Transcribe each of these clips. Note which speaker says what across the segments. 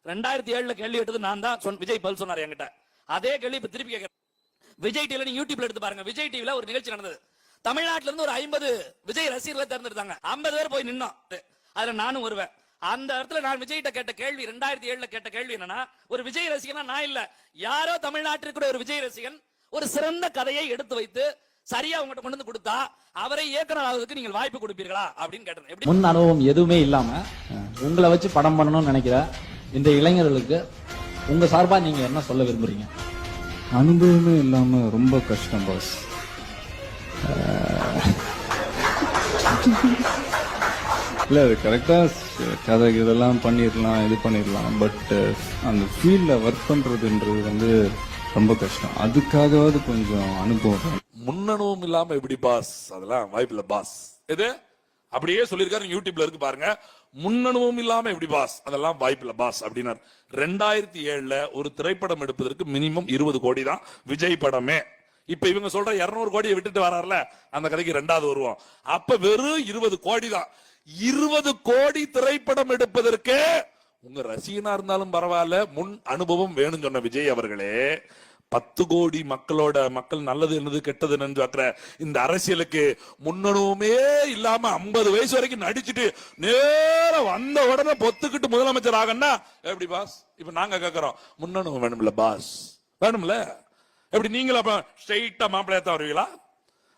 Speaker 1: 2007 கேள்வி எடுத்தது நான் தான். விஜய் பதில் சொன்னார் என்கிட்ட. அதே கேள்வி இப்ப திருப்பி கேட்கிறேன். விஜய் டிவில நீங்க யூடியூப்ல எடுத்து பாருங்க. விஜய் டிவில ஒரு நிகழ்ச்சி நடந்தது. தமிழ்நாட்டில இருந்து ஒரு 50 விஜய் ரசிகர்களை தேர்ந்தெடுத்தாங்க. 50 பேர் போய் நின்னோம். அதுல நானும் வருவேன். அந்த இடத்துல நான் விஜய்கிட்ட கேட்ட கேள்வி, 2007 கேட்ட கேள்வி என்னன்னா, ஒரு விஜய் ரசிகனா நான் இல்ல, யாரோ தமிழ்நாட்டிற்கு ஒரு விஜய் ரசிகன் ஒரு சிறந்த கதையை எடுத்து வைத்து சரியா உங்ககிட்ட கொண்டு வந்து கொடுத்தா அவரை இயக்குனர் ஆவதற்கு நீங்கள் வாய்ப்பு கொடுப்பீர்களா அப்படின்னு கேட்டேன்.
Speaker 2: முன் அனுபவம் எதுவுமே இல்லாம உங்களை வச்சு படம் பண்ணணும்னு நினைக்கிற இந்த இளைஞர்களுக்கு உங்க சார்பா நீங்க என்ன சொல்ல விரும்புறீங்க?
Speaker 3: அனுபவமே இல்லாம ரொம்ப கஷ்டம் பாஸ். இல்ல அது கரெக்டா கதை இதெல்லாம் பண்ணிடலாம், இது பண்ணிடலாம். பட் அந்த ஃபீல்ட்ல ஒர்க் பண்றதுன்றது வந்து ரொம்ப கஷ்டம். அதுக்காகவாது கொஞ்சம் அனுபவம்.
Speaker 4: முன்னனும் இல்லாம எப்படி பாஸ்? அதெல்லாம் வாய்ப்பு இல்ல பாஸ். எது அப்படியே சொல்லிருக்காரு, யூடியூப்ல இருக்கு பாருங்க. முன்னனுவும் இல்லாம எப்படி பாஸ்? அதெல்லாம் வாய்ப்பு இல்ல பாஸ் அப்படின்னார். 2007 ஒரு திரைப்படம் எடுப்பதற்கு மினிமம் 20 கோடி தான் விஜய் படமே. இப்ப இவங்க சொல்ற 200 கோடியை விட்டுட்டு வராருல, அந்த கதைக்கு 2வது வருவோம். அப்ப வெறும் 20 கோடி தான். 20 கோடி திரைப்படம் எடுப்பதற்கு உங்க ரசிகனா இருந்தாலும் பரவாயில்ல, முன் அனுபவம் வேணும் சொன்ன விஜய் அவர்களே, 10 கோடி மக்கள் நல்லது என்னது கெட்டது நினைச்சு இந்த அரசியலுக்கு முன்னணுமே இல்லாம 50 வயசு வரைக்கும் நடிச்சுட்டு நேரம் வந்த உடனே பொத்துக்கிட்டு முதலமைச்சர் ஆகன்னா எப்படி பாஸ்? இப்ப நாங்க கேக்குறோம், முன்னணு வேணும்ல பாஸ், வேணும்ல. எப்படி நீங்களும் அப்ப ஸ்ட்ரெயிட்டா மாப்பிள்ளையத்தான் வருவீங்களா?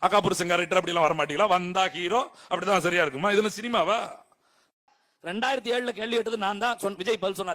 Speaker 4: அக்கா புருஷன் கேரக்டர் அப்படி எல்லாம் வர மாட்டீங்களா? வந்தா ஹீரோ அப்படிதான் சரியா இருக்குமா? இதுல சினிமாவா?
Speaker 1: 2007 கேள்வி எடுத்தது நான் தான். விஜய் பதில் சொன்னார்.